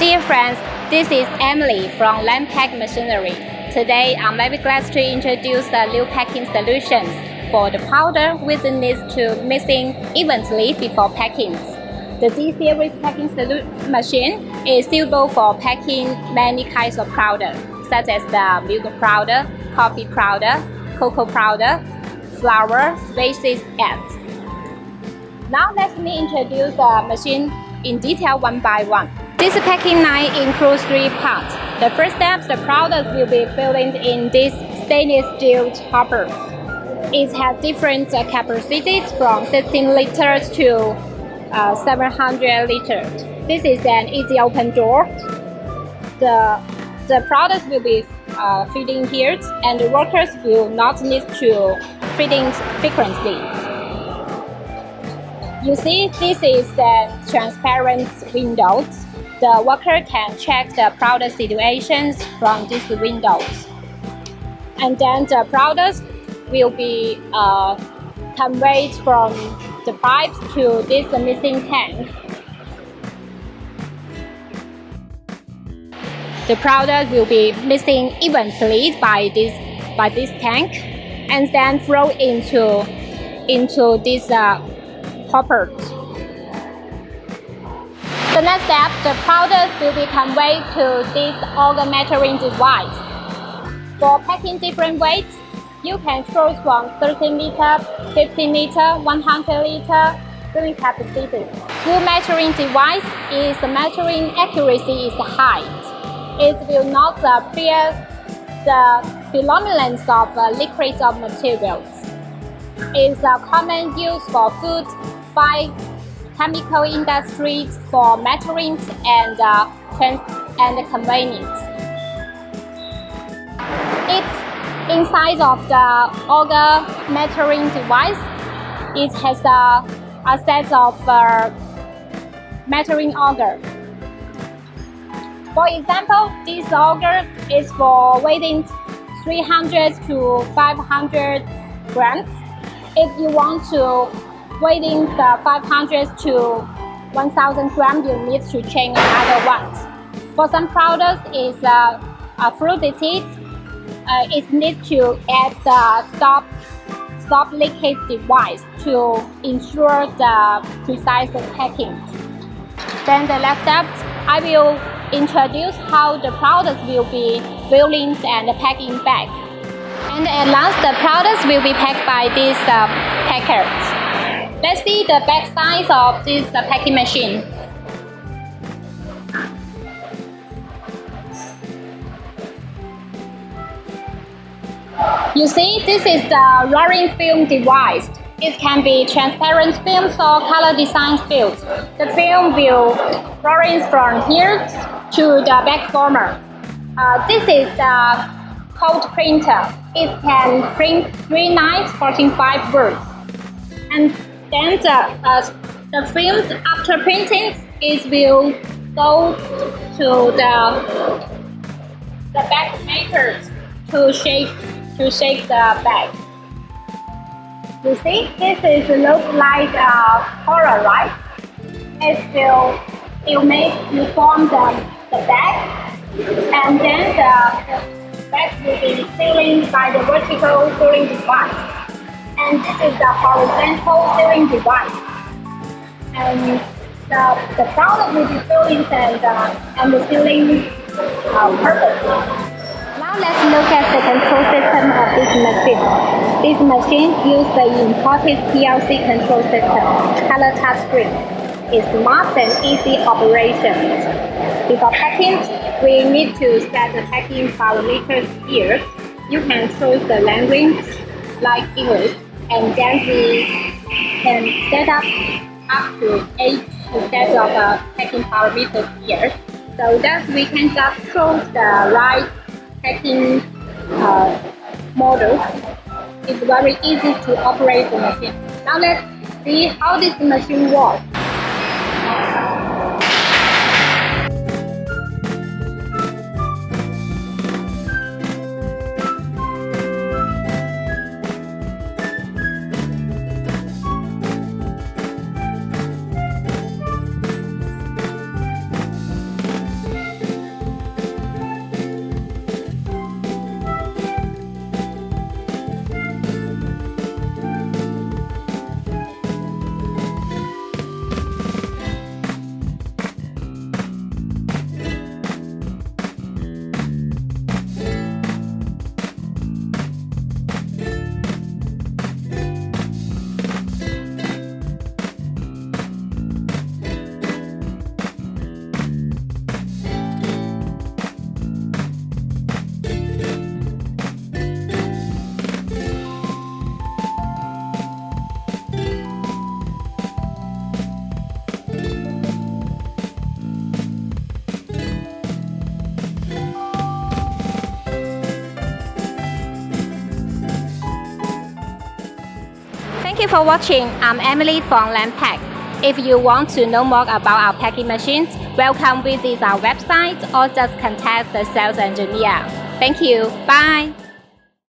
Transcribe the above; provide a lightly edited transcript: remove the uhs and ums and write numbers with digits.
Dear friends, this is Emily from Lamp Pack Machinery. Today, I'm very glad to introduce the new packing solutions for the powder with the need to mixing evenly before packing. The D-series packing machine is suitable for packing many kinds of powder, such as the milk powder, coffee powder, cocoa powder, flour, spices, and. Now let me introduce the machine in detail one by one. This packing line includes 3 parts. The first step, the product will be filled in this stainless steel hopper. It has different capacities from 16 liters to 700 liters. This is an easy open door. The product will be fitting here, and the workers will not need to fitting frequently. You see, this is the transparent windows. The worker can check the product situations from these windows. And then the product will be conveyed from the pipes to this mixing tank. The product will be mixing evenly by this tank, and then flow into this hopper. The next step, the product will be conveyed to this auger measuring device. For packing different weights, you can choose from 30 liter, 50 liter, 100 liter, different capacity. Your measuring device is measuring accuracy is high. It will not pierce the filaments of liquids of materials. It is a common use for food, by chemical industries for measuring and conveyance. It's inside of the auger measuring device. It has a set of measuring auger. For example, this auger is for weighing 300 to 500 grams. If you want to weighing the 500 to 1000 grams, you need to change another one. For some products, it's fluidity. It needs to add the stop leakage device to ensure the precise packing. Then the last step, I will introduce how the product will be filling and packing back. And at last, the products will be packed by these packers. Let's see the back side of this packing machine. You see, this is the rolling film device. It can be transparent films or color design films. The film will roll from here to the back former. This is the code printer. It can print 3 lines, 45 words. And then the film, after printing, it will go to the bag makers to shape the bag. You see, this is look like a color, right? It will make you form the bag, and then the bag will be sealing by the vertical sealing device. And this is the horizontal sealing device. And the product will be filling and the sealing perfectly. Now let's look at the control system of this machine. This machine uses the imported PLC control system, color touchscreen. It's smart and easy operation. Before packing, we need to set the packing parameters here. You can choose the language like English, and then we can set up to 8 instead of packing parameters here, so that we can just choose the right packing model. It's very easy to operate the machine. Now let's see how this machine works. you for watching. I'm Emily from LandPack. If you want to know more about our packing machines, welcome visit our website or just contact the sales engineer. Thank you. Bye.